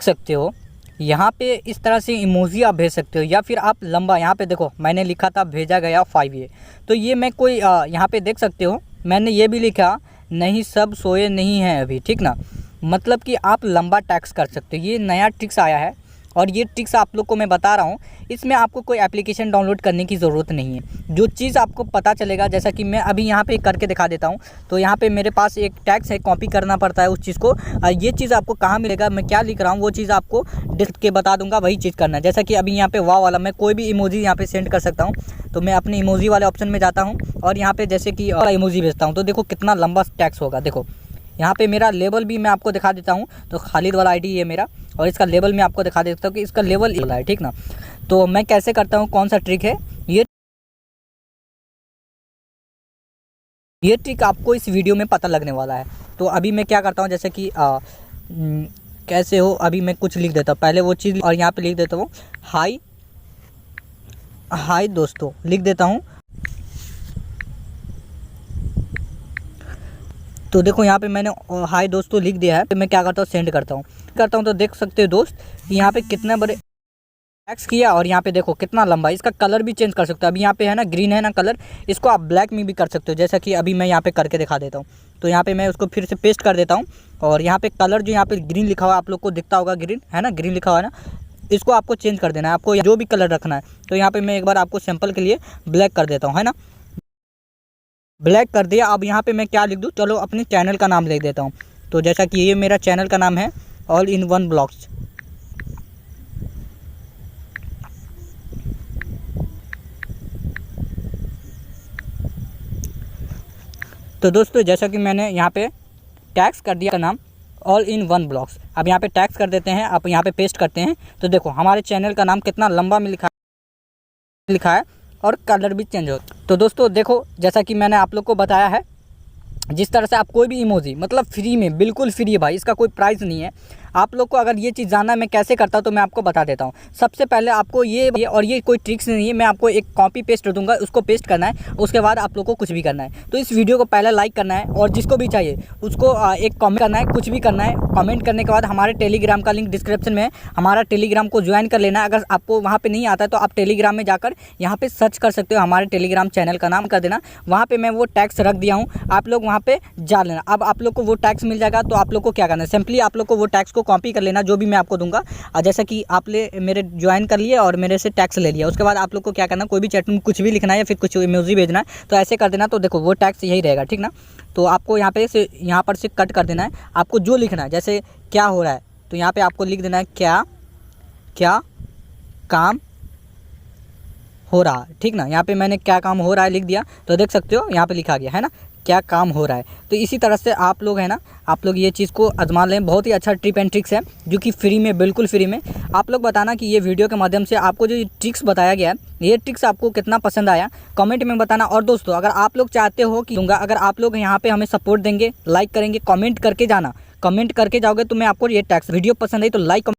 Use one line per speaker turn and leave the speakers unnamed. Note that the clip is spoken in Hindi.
सकते हो यहाँ पे इस तरह से इमोजी आप भेज सकते हो, या फिर आप लंबा यहाँ पे देखो मैंने लिखा था भेजा गया 5 तो ये मैं कोई यहाँ पे देख सकते हो मैंने ये भी लिखा नहीं सब सोए नहीं हैं अभी, ठीक ना। मतलब कि आप लंबा टैक्स कर सकते हो। ये नया ट्रिक्स आया है और ये ट्रिक्स आप लोग को मैं बता रहा हूँ। इसमें आपको कोई एप्लीकेशन डाउनलोड करने की ज़रूरत नहीं है। जो चीज़ आपको पता चलेगा, जैसा कि मैं अभी यहाँ पे करके दिखा देता हूँ। तो यहाँ पे मेरे पास एक टैक्स है, कॉपी करना पड़ता है उस चीज़ को। ये चीज़ आपको कहाँ मिलेगा, मैं क्या लिख रहा हूँ वो चीज़ आपको डिस्क के बता दूँगा, वही चीज़ करना है। जैसा कि अभी यहाँ पे वाह वाला मैं कोई भी इमोजी यहाँ पे सेंड कर सकता हूँ। तो मैं अपने इमोजी वाले ऑप्शन में जाता हूँ और यहाँ पे जैसे कि इमोजी भेजता हूँ, तो देखो कितना लंबा टैक्स होगा। देखो यहाँ पे मेरा लेवल भी मैं आपको दिखा देता हूँ। तो खालिद वाला आईडी ये मेरा, और इसका लेवल मैं आपको दिखा देता हूँ कि इसका लेवल ये है, ठीक ना। तो मैं कैसे करता हूँ, कौन सा ट्रिक है ये ट्रिक आपको इस वीडियो में पता लगने वाला है। तो अभी मैं क्या करता हूँ, जैसे कि कैसे हो, अभी मैं कुछ लिख देता हूँ पहले वो चीज़, और यहाँ पे लिख देता हूँ हाय हाय दोस्तों लिख देता हूँ। तो देखो यहाँ पे मैंने हाय दोस्तों लिख दिया है। तो मैं क्या करता हूँ, सेंड करता हूँ तो देख सकते हो दोस्त यहाँ पे कितने बड़े टैक्स किया, और यहाँ पे देखो कितना लंबा। इसका कलर भी चेंज कर सकते हो। अभी यहाँ पे है ना ग्रीन है ना कलर, इसको आप ब्लैक में भी कर सकते हो। जैसा कि अभी मैं यहाँ पे करके दिखा देता हूँ। तो यहाँ पे मैं उसको फिर से पेस्ट कर देता हूँ, और यहाँ पे कलर जो यहाँ पे ग्रीन लिखा हुआ आप लोग को दिखता होगा, ग्रीन है ना, ग्रीन लिखा हुआ है ना, इसको आपको चेंज कर देना है। आपको जो भी कलर रखना है। तो यहाँ पे मैं एक बार आपको सैंपल के लिए ब्लैक कर देता हूँ, है ना, ब्लैक कर दिया। अब यहाँ पे मैं क्या लिख दूँ, चलो अपने चैनल का नाम लिख देता हूँ। तो जैसा कि ये मेरा चैनल का नाम है ऑल इन वन ब्लॉग्स। तो दोस्तों जैसा कि मैंने यहाँ पे टैक्स कर दिया का नाम ऑल इन वन ब्लॉग्स। अब यहाँ पे टैक्स कर देते हैं, आप यहाँ पे पेस्ट करते हैं। तो देखो हमारे चैनल का नाम कितना लंबा में लिखा है और कलर भी चेंज हो। तो दोस्तों देखो जैसा कि मैंने आप लोग को बताया है, जिस तरह से आप कोई भी इमोजी मतलब फ्री में, बिल्कुल फ्री है भाई, इसका कोई प्राइस नहीं है। आप लोग को अगर ये चीज़ जानना है मैं कैसे करता हूँ तो मैं आपको बता देता हूँ। सबसे पहले आपको ये और ये कोई ट्रिक्स नहीं है, मैं आपको एक कॉपी पेस्ट दूंगा, उसको पेस्ट करना है। उसके बाद आप लोग को कुछ भी करना है। तो इस वीडियो को पहले लाइक करना है, और जिसको भी चाहिए उसको एक कॉमेंट करना है, कुछ भी करना है। कमेंट करने के बाद हमारे टेलीग्राम का लिंक डिस्क्रिप्शन में है, हमारा टेलीग्राम को ज्वाइन कर लेना है। अगर आपको वहाँ पर नहीं आता है तो आप टेलीग्राम में जाकर यहाँ पर सर्च कर सकते हो, हमारे टेलीग्राम चैनल का नाम कर देना। वहाँ पर मैं वो टैक्स रख दिया हूँ, आप लोग वहाँ पर जा लेना। अब आप लोग को वो टैक्स मिल जाएगा। तो आप लोग को क्या करना है, सिंपली आप लोग को वो टैक्स को कॉपी कर लेना, जो भी मैं आपको दूंगा। जैसा कि आप मेरे ज्वाइन कर लिए और मेरे से टैक्स ले लिया। उसके बाद आप लोग को क्या करना, कोई भी चैट में कुछ भी लिखना है या फिर कुछ इमोजी भेजना है, तो ऐसे कर देना। तो देखो वो टैक्स यही रहेगा, ठीक ना। तो आपको यहाँ पर से कट कर देना है। आपको जो लिखना है, जैसे क्या हो रहा है, तो यहाँ पे आपको लिख देना है क्या काम हो रहा है, ठीक ना। यहाँ पे मैंने क्या काम हो रहा है लिख दिया। तो देख सकते हो यहाँ पे लिखा गया है ना, क्या काम हो रहा है। तो इसी तरह से आप लोग है ना, आप लोग ये चीज़ को आजमा लें। बहुत ही अच्छा ट्रिप एंड ट्रिक्स है, जो कि फ्री में, बिल्कुल फ्री में। आप लोग बताना कि ये वीडियो के माध्यम से आपको जो ट्रिक्स बताया गया है, ये ट्रिक्स आपको कितना पसंद आया, कमेंट में बताना। और दोस्तों अगर आप लोग चाहते हो कि दूंगा, अगर आप लोग यहाँ पे हमें सपोर्ट देंगे, लाइक करेंगे, कमेंट करके जाना, कमेंट करके जाओगे तो मैं आपको ये टैक्स वीडियो पसंद आई तो लाइक